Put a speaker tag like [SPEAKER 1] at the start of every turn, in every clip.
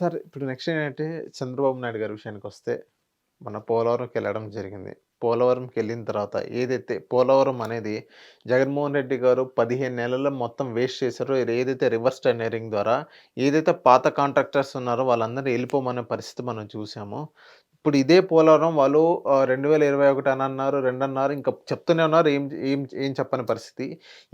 [SPEAKER 1] Sir ఇప్పుడు next ఏంటంటే చంద్రబాబు నాయుడు గారి విషయానికొస్తే మన పోలవరంకెళ్ళడం జరిగింది. పోలవరంకెళ్ళిన తర్వాత ఏదైతే పోలవరం అనేది జగన్మోహన్ రెడ్డి గారు 15 నెలల్లో మొత్తం వేస్ట్ చేశారో, ఏదైతే రివర్స్ టెండరింగ్ ద్వారా ఏదైతే పాత కాంట్రాక్టర్స్ ఉన్నారో వాళ్ళందరిని ఎళ్ళిపోమనే పరిస్థితి మనం చూసామో. ఇప్పుడు ఇదే పోలవరం వాళ్ళు 2021 అని అన్నారు, 2 అన్నారు. ఇంకా చెప్తూనే ఉన్నారు. ఏం ఏం ఏం చెప్పని పరిస్థితి.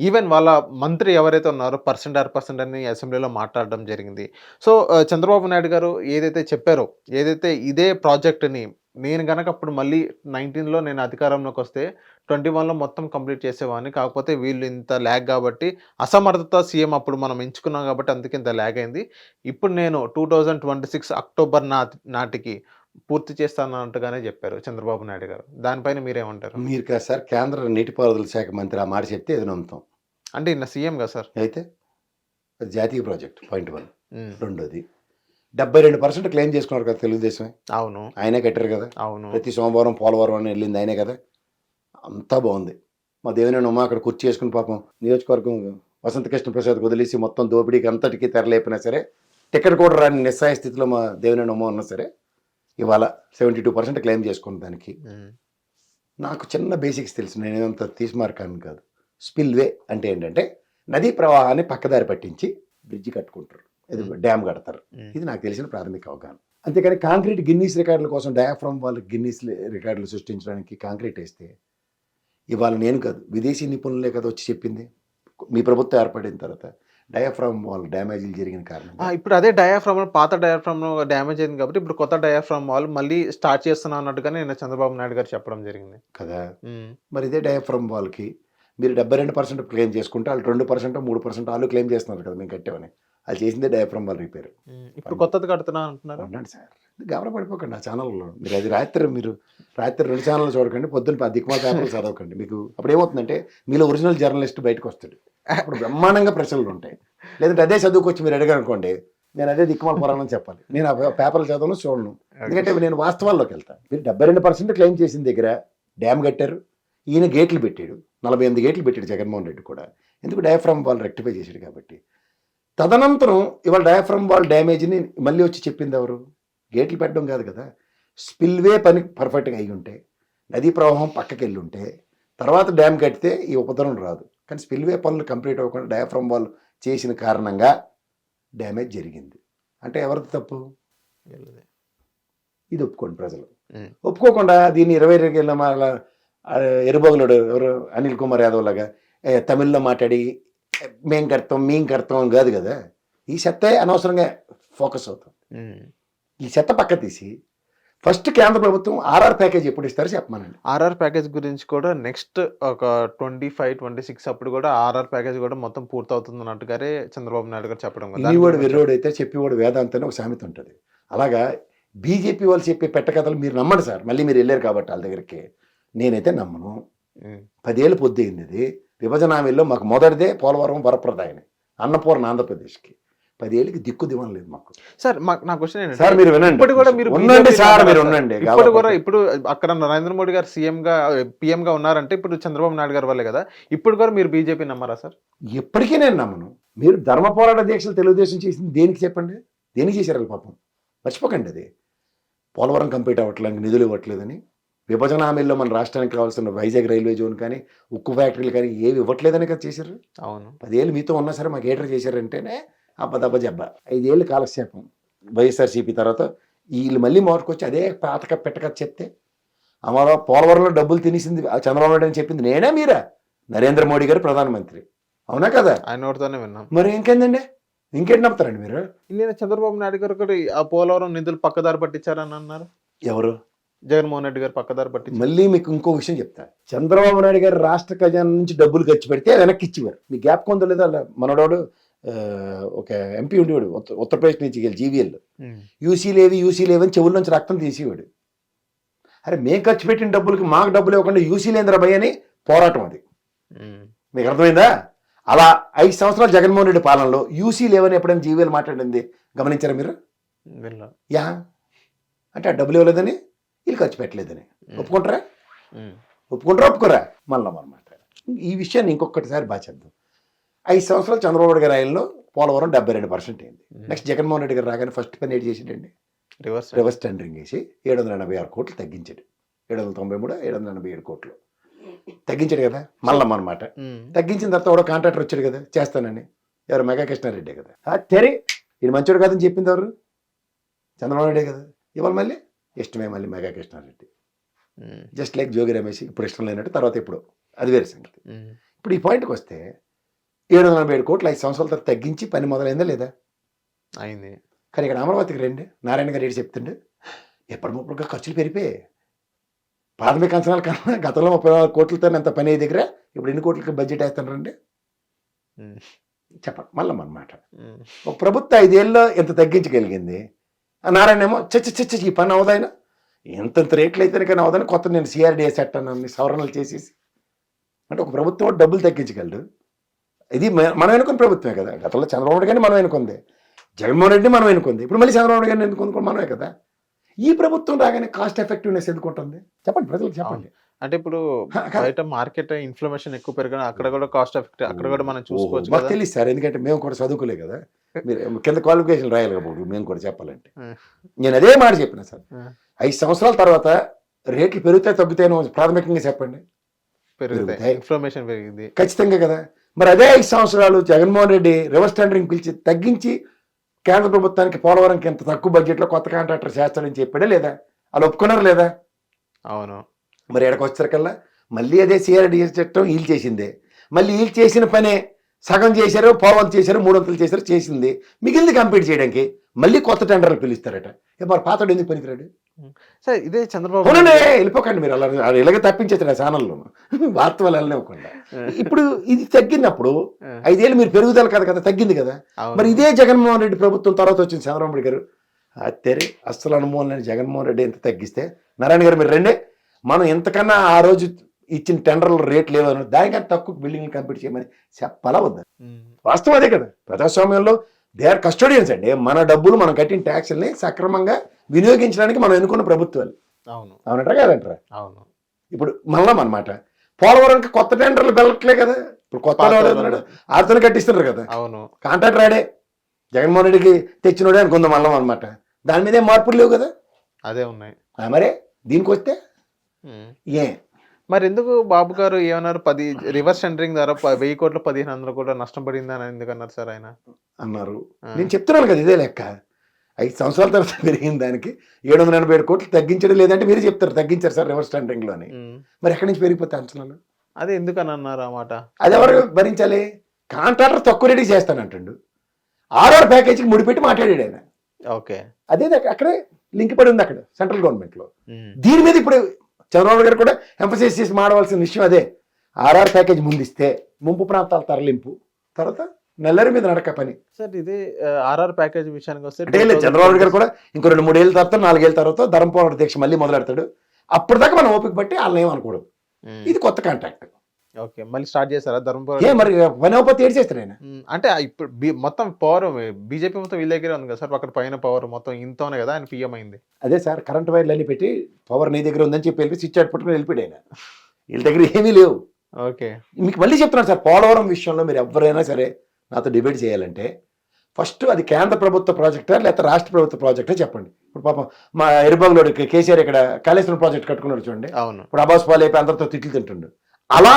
[SPEAKER 1] ఈవెన్ వాళ్ళ మంత్రి ఎవరైతే ఉన్నారో పర్సెంట్ ఆర్ పర్సెంట్ అని అసెంబ్లీలో మాట్లాడడం జరిగింది. సో, చంద్రబాబు నాయుడు గారు ఏదైతే చెప్పారో, ఏదైతే ఇదే ప్రాజెక్ట్‌ని నేను గనక అప్పుడు మళ్ళీ 19లో నేను అధికారంలోకొస్తే 21లో మొత్తం కంప్లీట్ చేసేవాడిని. కాకపోతే వీళ్ళు ఇంత ల్యాగ్ గాబట్టి అసమర్థత సీఎం అప్పుడు మనం ఎంచుకున్నాం గాబట్టి అందుకే ఇంత ల్యాగ్ అయింది. ఇప్పుడు నేను 2026 అక్టోబర్ నాటికి పూర్తి చేస్తానన్నట్టుగానే జెప్పారు చంద్రబాబు నాయుడు గారు. దానిపైన మీరేమంటారు?
[SPEAKER 2] మీరు కాదు సార్, కేంద్ర నీటిపారుదల శాఖ మంత్రి ఆ మాట చెప్తే ఏదో నమ్ముతాం.
[SPEAKER 1] అంటే ఈయన సీఎం గదా సార్!
[SPEAKER 2] అయితే అది జాతీయ ప్రాజెక్ట్ పాయింట్ 1.
[SPEAKER 1] హ్మ్.
[SPEAKER 2] రెండోది 72% క్లెయిమ్ చేసుకున్నారు కదా తెలుగుదేశమే.
[SPEAKER 1] అవును.
[SPEAKER 2] ఆయనే కట్టారు కదా.
[SPEAKER 1] అవును.
[SPEAKER 2] ప్రతి సోమవారం పోలవరం అని వెళ్ళింది ఆయనే కదా. అంతా బాగుంది. మా దేవినేని ఉమా అక్కడ కుర్చీ చేసుకుని పాపం నియోజకవర్గం వసంత కృష్ణ ప్రసాద్ వదిలేసి మొత్తం దోపిడీకి అంతటికీ తెరలేపినా సరే, టికెట్ కూడా రాని నిస్సాయ స్థితిలో మా దేవినేని ఉమా ఉన్నా సరే, ఇవాళ 72% క్లెయిమ్ చేసుకున్న దానికి నాకు చిన్న బేసిక్స్ తెలుసు. నేనేంత తీసిమార్కాను కాదు. స్పిల్వే అంటే ఏంటంటే నదీ ప్రవాహాన్ని పక్కదారి పట్టించి బ్రిడ్జి కట్టుకుంటారు, ఇది డ్యామ్ కడతారు. ఇది నాకు తెలిసిన ప్రాథమిక అవగాహన. అంతేకాని కాంక్రీట్ గిన్నీస్ రికార్డుల కోసం డయాఫ్రమ్ వాళ్ళకి గిన్నీస్ రికార్డులు సృష్టించడానికి కాంక్రీట్ వేస్తే ఇవాళ నేను కాదు, విదేశీ నిపుణులే కదా వచ్చి చెప్పింది. మీ ప్రభుత్వం ఏర్పడిన తర్వాత డయాఫ్రమ్ వాల్ డ్యామేజీలు జరిగిన కారణం
[SPEAKER 1] ఇప్పుడు అదే డయాఫ్రామ్ పాత డయాఫ్రామ్ డ్యామేజ్ అయింది కాబట్టి ఇప్పుడు కొత్త డయాఫ్రామ్ వాల్ మళ్ళీ స్టార్ట్ చేస్తున్నా అన్నట్టుగానే నిన్న చంద్రబాబు నాయుడు గారు చెప్పడం జరిగింది
[SPEAKER 2] కదా. మరి ఇదే డయాఫ్రమ్ వాల్కి మీరు 72% క్లెయిమ్ చేసుకుంటే వాళ్ళు 2%, 3% వాళ్ళు క్లెయిమ్ చేస్తున్నారు కదా మేము కట్టామని. అది చేసిందే డయాఫ్రమ్ వాల్ రిపేర్.
[SPEAKER 1] ఇప్పుడు కొత్తది కడుతున్నా అంటున్నారు.
[SPEAKER 2] అన్నాడు సార్, గమన పడిపోకండి ఆ ఛానల్లో. మీరు అది రాత్రి 2 ఛానల్ చూడకండి, పొద్దున్న దిక్కుమాల పేపర్లు చదవకండి. మీకు అప్పుడు ఏమవుతుందంటే మీలో ఒరిజినల్ జర్నలిస్ట్ బయటకు వస్తాడు. అప్పుడు బ్రహ్మాండంగా ప్రశ్నలు ఉంటాయి. లేదంటే అదే చదువుకొచ్చి మీరు అడిగారు అనుకోండి, నేను అదే దిక్కుమాల పురాణం చెప్పాలి. నేను ఆ పేపర్లు చదవను, చూడను. ఎందుకంటే నేను వాస్తవాల్లోకి వెళ్తాను. మీరు 72% క్లెయిమ్ చేసిన దగ్గర డ్యామ్ కట్టారు, ఈయన గేట్లు పెట్టాడు, 48 గేట్లు పెట్టాడు జగన్మోహన్ రెడ్డి కూడా. ఎందుకు డయాఫ్రామ్ వాల్ రెక్టిఫై చేశాడు కాబట్టి. తదనంతరం ఇవాళ డయాఫ్రామ్ వాల్ డ్యామేజ్ని మళ్ళీ వచ్చి చెప్పింది ఎవరు? గేట్లు పెట్టడం కాదు కదా, స్పిల్వే పని పర్ఫెక్ట్గా అయ్యి ఉంటే, నదీ ప్రవాహం పక్కకి వెళ్ళి ఉంటే, తర్వాత డ్యామ్ కట్టితే ఈ ఉపద్రవం రాదు. కానీ స్పిల్వే పనులు కంప్లీట్ అవ్వకుండా డయాఫ్రామ్ వాల్ చేసిన కారణంగా డ్యామేజ్ జరిగింది. అంటే ఎవరిది తప్పు? ఇది ఒప్పుకోండి ప్రజలు. ఒప్పుకోకుండా దీన్ని 22 ఏళ్ళ ఎరుబొగలుడు ఎవరు అనిల్ కుమార్ యాదవ్ లాగా తమిళ్లో మాట్లాడి మేం కడతాం కాదు కదా. ఈ చెత్త అనవసరంగా ఫోకస్ అవుతాం. ఈ చెత్త పక్క తీసి ఫస్ట్ కేంద్ర ప్రభుత్వం ఆర్ఆర్ ప్యాకేజ్ ఎప్పుడు ఇస్తారో చెప్పమనండి.
[SPEAKER 1] ఆర్ఆర్ ప్యాకేజ్ గురించి కూడా నెక్స్ట్ ఒక 25, 26 అప్పుడు కూడా ఆర్ఆర్ ప్యాకేజ్ కూడా మొత్తం పూర్తవుతుంది అన్నట్టుగానే చంద్రబాబు నాయుడు గారు చెప్పడం.
[SPEAKER 2] ఇనివాడు వెర్రోడు అయితే చెప్పేవాడు వేదాంత అని ఒక సామెత ఉంటుంది. అలాగా బీజేపీ వాళ్ళు చెప్పే పెట్టకథలు మీరు నమ్మండి సార్. మళ్ళీ మీరు వెళ్ళారు కాబట్టి వాళ్ళ దగ్గరికి. నేనైతే నమ్మను. 10 ఏళ్ళు పొద్దుయింది ఇది. విభజన హామీల్లో మాకు మొదటిదే పోలవరం వరప్రదాయని, అన్నపూర్ణ ఆంధ్రప్రదేశ్కి. 10 ఏళ్ళకి దిక్కు దివం లేదు మాకు.
[SPEAKER 1] సార్ నా క్వశ్చన్ ఏంటంటే,
[SPEAKER 2] సార్ మీరు వినండి,
[SPEAKER 1] ఇప్పుడు కూడా మీరు
[SPEAKER 2] ఉండండి సార్, మీరు ఉండండి.
[SPEAKER 1] ఇప్పుడు అక్కడ నరేంద్ర మోడీ గారు PM గా ఉన్నారంటే ఇప్పుడు చంద్రబాబు నాయుడు గారి వల్లే కదా. ఇప్పుడు కూడా మీరు బీజేపీ నమ్మరా సార్?
[SPEAKER 2] ఎప్పటికీ నేను నమ్మను. మీరు ధర్మ పోరాట దీక్షలు తెలుగుదేశం చేసింది దేనికి చెప్పండి? దేనికి చేశారు పాపం? మర్చిపోకండి. అది పోలవరం కంప్లీట్ అవ్వట్లేదు, నిధులు ఇవ్వట్లేదని, విభజన హామీల్లో మన రాష్ట్రానికి కావాల్సిన వైజాగ్ రైల్వే జోన్ కానీ, ఉక్కు ఫ్యాక్టరీలు కానీ ఏవి ఇవ్వట్లేదని కదా చేశారు.
[SPEAKER 1] అవును.
[SPEAKER 2] 10 ఏళ్ళు మీతో ఉన్నా సరే మాకు ఏటర్ చేశారంటేనే అబ్బదబ్బ జబ్బ. 5 ఏళ్ళు కాలక్షేపం వైఎస్ఆర్సీపీ తర్వాత వీళ్ళు మళ్ళీ మార్చుకొచ్చి అదే పాతక పెట్టక చెప్తే అమరా పోలవరంలో డబ్బులు తినేసింది చంద్రబాబు నాయుడు అని చెప్పింది నేనే మీరా? నరేంద్ర మోడీ గారు ప్రధానమంత్రి, అవునా కదా?
[SPEAKER 1] ఆయన నోటితోనే విన్నాం.
[SPEAKER 2] మరి ఇంకేందండి, ఇంకేంటి నమ్ముతారండి మీరు?
[SPEAKER 1] నేను చంద్రబాబు నాయుడు గారు కూడా ఆ పోలవరం నిధులు పక్కదారి పట్టించారని అన్నారు.
[SPEAKER 2] ఎవరు?
[SPEAKER 1] జగన్మోహన్ రెడ్డి గారు పక్కదారి పట్టించారు.
[SPEAKER 2] మళ్ళీ మీకు ఇంకో విషయం చెప్తా. చంద్రబాబు నాయుడు గారు రాష్ట్ర ఖజానా నుంచి డబ్బులు ఖర్చు పెడితే వెనక్కి ఇచ్చేవారు. మీ గ్యాప్ కొందో లేదా? మనోడు ఒక ఎంపీ ఉండేవాడు ఉత్తరప్రదేశ్ నుంచి జీవీఎల్. యూసీ లేవి అని చెవుల నుంచి రక్తం తీసేవాడు. అరే మేము ఖర్చు పెట్టిన డబ్బులకి మాకు డబ్బులు ఇవ్వకుండా యూసీ లేంద్ర భయ్ అని పోరాటం. అది మీకు అర్థమైందా? అలా 5 సంవత్సరాలు జగన్మోహన్ రెడ్డి పాలనలో యూసీ లేవని ఎప్పుడైనా జీవీఎల్ మాట్లాడింది గమనించారా మీరు? యా అంటే ఆ డబ్బులు ఇవ్వలేదని, వీళ్ళు ఖర్చు పెట్టలేదని ఒప్పుకుంటారా? ఒప్పుకోరా? మళ్ళీ మనం మాట్లాడాలి ఈ విషయాన్ని ఇంకొకటిసారి బాగా చేద్దాం. 5 సంవత్సరాలు చంద్రబాబు గారి ఆయనలో పోలవరం 72% అయింది. నెక్స్ట్ జగన్మోహన్ రెడ్డి గారు రాగానే ఫస్ట్ పని ఏంటి చేసాడండి? రివర్స్ టెండరింగ్ వేసి 786 కోట్లు తగ్గించాడు. 793, 787 కోట్లు తగ్గించాడు కదా, మల్లం అనమాట. తగ్గించిన తర్వాత కూడా కాంట్రాక్టర్ వచ్చాడు కదా చేస్తానని, ఎవరు మెగా కృష్ణారెడ్డి కదా. తెరి ఇది మంచోడు కాదని చెప్పింది ఎవరు? చంద్రబాబు నాయుడే కదా. ఇవాళ మళ్ళీ ఇష్టమే మళ్ళీ mega Krishna Reddy. Just like Jogi Ramesh ఇప్పుడు ఇష్టం లేనట్టు, తర్వాత ఇప్పుడు అది వేరే సంగతి. ఇప్పుడు ఈ పాయింట్కి వస్తే 747 కోట్లు 5 సంవత్సరాల తర్వాత తగ్గించి పని మొదలైందా లేదా?
[SPEAKER 1] అయింది.
[SPEAKER 2] కానీ ఇక్కడ అమరావతికి రండి, నారాయణ గారు ఏంటి చెప్తుండే, ఎప్పటికప్పుడుగా ఖర్చులు పెరిగిపోయాయి. ప్రాథమిక అంచనాల కన్నా గతంలో 34 కోట్లతో ఎంత పని అయ్యే దగ్గర ఇప్పుడు ఎన్ని కోట్లకి బడ్జెట్ వేస్తానండి చెప్పండి. మళ్ళీ అన్నమాట ఒక ప్రభుత్వం 5 ఏళ్ళలో ఎంత తగ్గించగలిగింది. నారాయణ ఏమో చచ్చ ఈ పని అవదాయినా ఎంతంత రేట్లు అయితేనే కానీ అవదని కొత్త నేను సిఆర్డిఏ సెట్ అన్ని సవరణలు చేసేసి, అంటే ఒక ప్రభుత్వం డబ్బులు తగ్గించగలడు. ఇది మనం ఎన్నుకున్న ప్రభుత్వమే కదా. గతంలో చంద్రబాబు నాయుడు గారిని మనం ఎన్నుకుంది, జగన్మోహన్ రెడ్డిని మనం ఎన్నుకుంది, ఇప్పుడు మళ్ళీ చంద్రబాబు నాయుడు గారిని ఎన్నుకుంది మనమే కదా. ఈ ప్రభుత్వం రాగానే కాస్ట్ ఎఫెక్టివ్నెస్ ఎందుకు ఉంటుంది చెప్పండి, ప్రజలకు చెప్పండి.
[SPEAKER 1] అంటే ఇప్పుడు బయట మార్కెట్ ఇన్ఫ్లమేషన్ ఎక్కువ పెరిగిన అక్కడ కూడా కాస్ట్ ఎఫెక్ట్ అక్కడ కూడా మనం చూసుకోవచ్చు.
[SPEAKER 2] మాకు తెలియదు సార్, ఎందుకంటే మేము కూడా చదువుకోలే కదా, మీరు కింద క్వాలిఫికేషన్ రాయాలి కాబట్టి మేము కూడా చెప్పాలంటే. నేను అదే మాట చెప్పిన సార్, 5 సంవత్సరాల తర్వాత రేట్లు పెరుగుతాయి తగ్గుతాయని ప్రాథమికంగా చెప్పండి.
[SPEAKER 1] పెరుగుతాయి, ఇన్ఫ్లమేషన్ పెరిగింది ఖచ్చితంగా
[SPEAKER 2] కదా. మరి అదే 5 సంవత్సరాలు జగన్మోహన్ రెడ్డి రివర్స్ టెండరింగ్ పిలిచి తగ్గించి కేంద్ర ప్రభుత్వానికి పోలవరంకి ఎంత తక్కువ బడ్జెట్లో కొత్త కాంట్రాక్టర్ చేస్తాడని చెప్పాడే లేదా? వాళ్ళు ఒప్పుకున్నారు లేదా?
[SPEAKER 1] అవును.
[SPEAKER 2] మరి ఎక్కడికి వచ్చేసరికల్లా మళ్ళీ అదే సిఆర్డిఏ చట్టం వీళ్ళు చేసిందే, మళ్ళీ వీళ్ళు చేసిన పనే సగం చేశారు, పోలవంతు చేశారు, 300 చేశారు, చేసింది మిగిలింది కంప్లీట్ చేయడానికి మళ్ళీ కొత్త టెండర్లు పిలుస్తారట. మరి పాతడు ఎందుకు పనికిరాడు?
[SPEAKER 1] సార్ ఇదే చంద్రబాబు
[SPEAKER 2] వెళ్ళిపోకండి మీరు, అలా ఇలాగే తప్పించేస్తారు ఆ ఛానల్లో వార్తలు వెళ్ళనివ్వకుండా. ఇప్పుడు ఇది తగ్గినప్పుడు 5 ఏళ్ళు మీరు పెరుగుదల కదా తగ్గింది కదా. మరి ఇదే జగన్మోహన్ రెడ్డి ప్రభుత్వం తర్వాత వచ్చింది చంద్రబాబు నాయుడు గారు, తెరి అస్సలు అనుమోహన్ లేని జగన్మోహన్ రెడ్డి ఎంత తగ్గిస్తే, నారాయణ గారు మీరు రెండే మనం ఎంతకన్నా ఆ రోజు ఇచ్చిన టెండర్ల రేట్ లేవని దానికన్నా తక్కువ బిల్డింగ్ కంప్లీట్ చేయమని చెప్పాలా వద్దా? వాస్తవం అదే కదా. ప్రజాస్వామ్యంలో దే ఆర్ కస్టోడియన్స్ అండి. మన డబ్బులు మనం కట్టిన ట్యాక్స్ని సక్రమంగా వినియోగించడానికి మనం ఎన్నుకున్న ప్రభుత్వాలు. అవునంటారా కాదంటారా?
[SPEAKER 1] అవును.
[SPEAKER 2] ఇప్పుడు మళ్ళా అనమాట పోలవరంకి కొత్త టెండర్లు వెళ్ళట్లే కదా. ఇప్పుడు కొత్త ఆర్తను కట్టిస్తున్నారు కదా.
[SPEAKER 1] అవును.
[SPEAKER 2] కాంట్రాక్టర్ రాడే, జగన్మోహన్ రెడ్డికి తెచ్చినోడే అనుకుందాం మళ్ళం అనమాట. దాని మీద మార్పులు లేవు కదా,
[SPEAKER 1] అదే ఉన్నాయి.
[SPEAKER 2] మరే దీనికి వస్తే
[SPEAKER 1] మరి ఎందుకు బాబు గారు ఏమన్నారు, 10 రివర్స్ టెండరింగ్ ద్వారా 1000 కోట్లు 1500 కోట్ల నష్టం పడింది అని ఎందుకు అన్నారు సార్? ఆయన అన్నారు.
[SPEAKER 2] నేను చెప్తున్నాను కదా ఇదే లెక్క. 5 సంవత్సరాల తర్వాత పెరిగిన దానికి 787 కోట్లు తగ్గించడం లేదంటే మీరు చెప్తారు తగ్గించారు సార్ రివర్స్ టెండరింగ్ లోని. మరి ఎక్కడి నుంచి పెరిగిపోతే అంచనాలు?
[SPEAKER 1] అదే ఎందుకు అని అన్నారు అన్నమాట.
[SPEAKER 2] అది ఎవరు భరించాలి? కాంట్రాక్టర్ తక్కువ రేటుకి చేస్తానంటాడు, ఆర్ఆర్ ప్యాకేజీకి ముడిపెట్టి మాట్లాడాడు ఆయన.
[SPEAKER 1] ఓకే,
[SPEAKER 2] అదే అక్కడే లింక్ పడి ఉంది అక్కడ సెంట్రల్ గవర్నమెంట్ లో. దీని మీద ఇప్పుడు చంద్రబాబు గారు కూడా ఎంఫసైజ్ చేసి మాడవలసిన విషయం అదే. ఆర్ఆర్ ప్యాకేజ్ ముందిస్తే ముంపు ప్రాంతాల తరలింపు, తర్వాత నెల్లరి మీద నడక పని.
[SPEAKER 1] సార్ ఇది ఆర్ఆర్ ప్యాకేజ్ విషయానికి వస్తే
[SPEAKER 2] చంద్రబాబు గారు కూడా ఇంకో 2-3 ఏళ్ళ తర్వాత 4 ఏళ్ళ తర్వాత ధర్మపోరాట దీక్ష మళ్ళీ మొదలెడతాడు. అప్పటిదాకా మనం ఓపిక బట్టి వాళ్ళని ఏమనుకోవడం. ఇది కొత్త కాంట్రాక్ట్.
[SPEAKER 1] ఓకే, మళ్ళీ స్టార్ట్ చేస్తారా ధర్మపురం?
[SPEAKER 2] మరి పని అవ్వకపోతే ఏడు చేస్తారు ఆయన.
[SPEAKER 1] అంటే ఇప్పుడు మొత్తం పవర్ బీజేపీ మొత్తం వీళ్ళ దగ్గరే ఉంది కదా సార్. అక్కడ పైన పవర్ మొత్తం ఇంతనే కదా ఆయన పిఎం అయింది.
[SPEAKER 2] అదే సార్, కరెంట్ వైర్లు అన్ని పెట్టి పవర్ నీ దగ్గర ఉందని చెప్పి వెళ్ళి స్విచ్ పట్టుకుని వెళ్ళిపోయాడు ఆయన. వీళ్ళ దగ్గర ఏమీ లేవు.
[SPEAKER 1] ఓకే, మీకు
[SPEAKER 2] మళ్ళీ చెప్తున్నాను సార్, పోలవరం విషయంలో మీరు ఎవరైనా సరే నాతో డిబేట్ చేయాలంటే ఫస్ట్ అది కేంద్ర ప్రభుత్వ ప్రాజెక్టా లేకపోతే రాష్ట్ర ప్రభుత్వ ప్రాజెక్టా చెప్పండి. ఇప్పుడు పాపం మా ఎరుబాగులో కేసీఆర్ ఇక్కడ కాళేశ్వరం ప్రాజెక్ట్ కట్టుకున్నాడు చూడండి.
[SPEAKER 1] అవును,
[SPEAKER 2] ఇప్పుడు అబాస్ పాలు అయిపోయి అందరితో తిట్లు తింటుండు. అలా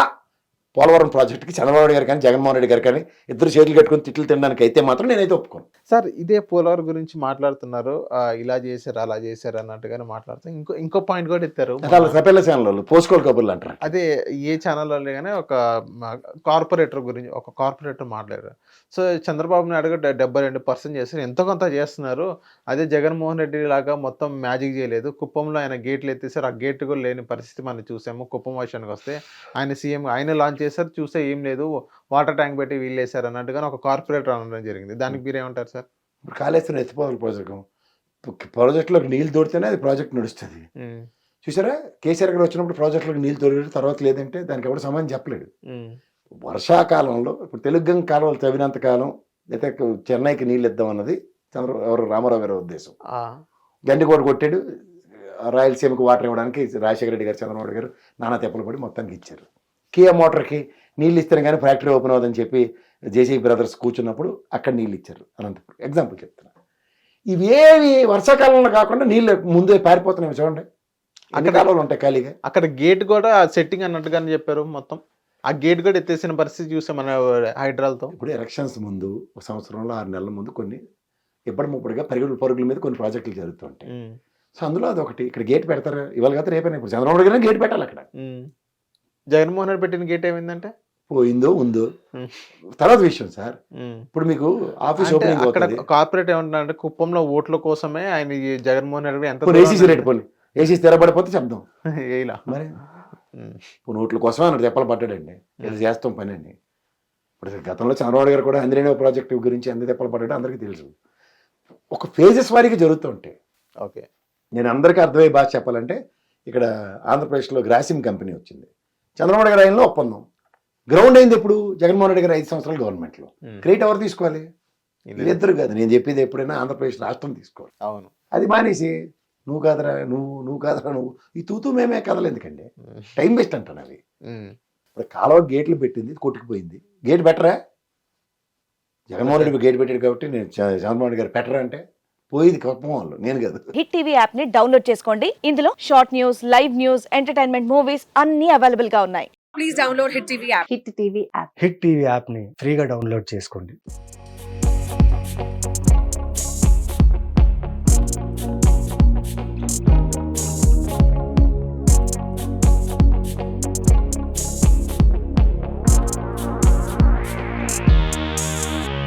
[SPEAKER 2] పోలవరం ప్రాజెక్టుకి చంద్రబాబు నాయుడు గారు కానీ జగన్మోహన్ రెడ్డి గారు కానీ ఇద్దరు చేతులు కట్టుకుని తిట్లు తినడానికి అయితే మాత్రం నేనైతే ఒప్పుకోను
[SPEAKER 1] సార్. ఇదే పోలవరం గురించి మాట్లాడుతున్నారు, ఇలా చేశారు అలా చేశారు అన్నట్టుగానే మాట్లాడుతారు. ఇంకో పాయింట్ కూడా ఎత్తారు,
[SPEAKER 2] సపెల్ల ఛానల్ పోస్కోల్ కబుర్లు అంటారు.
[SPEAKER 1] అదే ఏ ఛానల్లో కానీ ఒక కార్పొరేటర్ గురించి ఒక కార్పొరేటర్ మాట్లాడారు. సో చంద్రబాబు నాయుడు గారు 72% చేస్తారు, ఎంతో కొంత చేస్తున్నారు. అదే జగన్మోహన్ రెడ్డి లాగా మొత్తం మ్యాజిక్ చేయలేదు. కుప్పంలో ఆయన గేట్లు ఎత్తేసారు, ఆ గేట్ కూడా లేని పరిస్థితి మనం చూసాము. కుప్పం విషయానికి వస్తే ఆయన సీఎం ఆయన లాంచ్ చేశారు, చూస్తే ఏం లేదు, వాటర్ ట్యాంక్ పెట్టి వీళ్ళు వేసారు అన్నట్టుగా ఒక కార్పొరేటర్ అనడం జరిగింది. దానికి మీరేమంటారు సార్?
[SPEAKER 2] ఇప్పుడు కాళేశ్వరం ఎత్తిపోతల ప్రాజెక్టులోకి నీళ్ళు తోడితేనే అది ప్రాజెక్ట్ నడుస్తుంది. చూసారా, కేసీఆర్ గారు వచ్చినప్పుడు ప్రాజెక్టులోకి నీళ్ళు తోడారు, తర్వాత లేదంటే దానికి ఎవరు సమాధానం చెప్పలేడు. వర్షాకాలంలో ఇప్పుడు తెలుగు కాలువలు తవ్వినంత కాలం అయితే చెన్నైకి నీళ్ళు ఇద్దాం అన్నది ఎవరు రామారావు గారి ఉద్దేశం. గండికోట కొట్టాడు, రాయలసీమకు వాటర్ ఇవ్వడానికి రాజశేఖర రెడ్డి గారు చంద్రబాబు గారు నానా తెప్పలు పడి మొత్తానికి ఇచ్చారు. కియా మోటార్కి నీళ్ళు ఇస్తేనే కానీ ఫ్యాక్టరీ ఓపెన్ అవ్వదని చెప్పి జేసీ బ్రదర్స్ కూర్చున్నప్పుడు అక్కడ నీళ్ళు ఇచ్చారు అనంతపురం, ఎగ్జాంపుల్ చెప్తున్నా. ఇవేవి వర్షాకాలంలో కాకుండా నీళ్ళు ముందే పారిపోతున్నాయి చూడండి, అన్ని కాలంలో ఉంటాయి ఖాళీగా.
[SPEAKER 1] అక్కడ గేట్ కూడా సెట్టింగ్ అన్నట్టుగానే చెప్పారు మొత్తం. ఆ గేట్ కూడా ఎత్తేసిన పరిస్థితి చూసాం మన హైడ్రాల్తో.
[SPEAKER 2] ఇప్పుడు ఎలక్షన్స్ ముందు ఒక సంవత్సరంలో 6 నెలల ముందు కొన్ని ఇప్పటి ముప్పటిగా పరుగుల మీద కొన్ని ప్రాజెక్టులు జరుగుతుంటాయి. సో అందులో అదొకటి. ఇక్కడ గేట్ పెడతారు ఇవాళ కదా రేపైనా, ఇప్పుడు చంద్రబాబు గారు గేట్ పెట్టాలి అక్కడ.
[SPEAKER 1] జగన్మోహన్ రెడ్డి పెట్టిన గేట్ ఏమైందంటే
[SPEAKER 2] పోయిందో ఉందో తర్వాత విషయం సార్. ఇప్పుడు మీకు ఆఫీస్ ఓపెనింగ్
[SPEAKER 1] అక్కడ కార్పొరేట్ ఏమంటున్నారంటే కుప్పంలో ఓట్ల కోసమే ఆయన ఈ జగన్మోహన్ రెడ్డి ఎంత
[SPEAKER 2] ఏసీసీ రేట్ పోలి ఏసీ స్థిరపడిపోతే చెప్దాం
[SPEAKER 1] ఇలా
[SPEAKER 2] మరి. ఇప్పుడు నోట్ల కోసమే అన్నట్టు చెప్పలు పడ్డాడండి, ఇది చేస్తాం పని అని. ఇప్పుడు గతంలో చంద్రబాబు గారు కూడా అందిరేణి ప్రాజెక్టు గురించి ఎంత తెప్పలు పడ్డాడో అందరికీ తెలుసు. ఒక ఫేజెస్ వారికి జరుగుతూ ఉంటాయి.
[SPEAKER 1] ఓకే,
[SPEAKER 2] నేను అందరికీ అర్థమయ్యే భాష చెప్పాలంటే, ఇక్కడ ఆంధ్రప్రదేశ్లో గ్రాసిమ్ కంపెనీ వచ్చింది, చంద్రబాబు గారి ఆయనలో ఒప్పందం. గ్రౌండ్ అయింది ఎప్పుడు? జగన్మోహన్ రెడ్డి గారు 5 సంవత్సరాలు గవర్నమెంట్లో. క్రెడిట్ ఎవరు తీసుకోవాలి? వీళ్ళిద్దరు కాదు, నేను చెప్పేది ఎప్పుడైనా ఆంధ్రప్రదేశ్ రాష్ట్రం తీసుకోవాలి.
[SPEAKER 1] అవును,
[SPEAKER 2] అది మానేసి నువ్వు కాదరా నువ్వు ఈ తూతూ మేమే కథలు ఎందుకండి, టైం వేస్ట్ అంటాను అవి. ఇప్పుడు కాలువ గేట్లు పెట్టింది, కొట్టుకుపోయింది. గేట్ బెటరా? జగన్మోహన్ రెడ్డి గేట్ పెట్టాడు కాబట్టి నేను జగన్మోహన్ రెడ్డి గారు పెట్టరా అంటే పోయింది కుప్పం వాళ్ళు, నేను కాదు.
[SPEAKER 3] హిట్ టీవీ యాప్ ని డౌన్లోడ్ చేసుకోండి. ఇందులో short news, live news, entertainment movies అన్ని అవైలబుల్ గా ఉన్నాయి.
[SPEAKER 4] Please download Hit TV app.
[SPEAKER 3] Hit TV app.
[SPEAKER 5] Hit TV యాప్ని ఫ్రీగా డౌన్లోడ్ చేసుకోండి.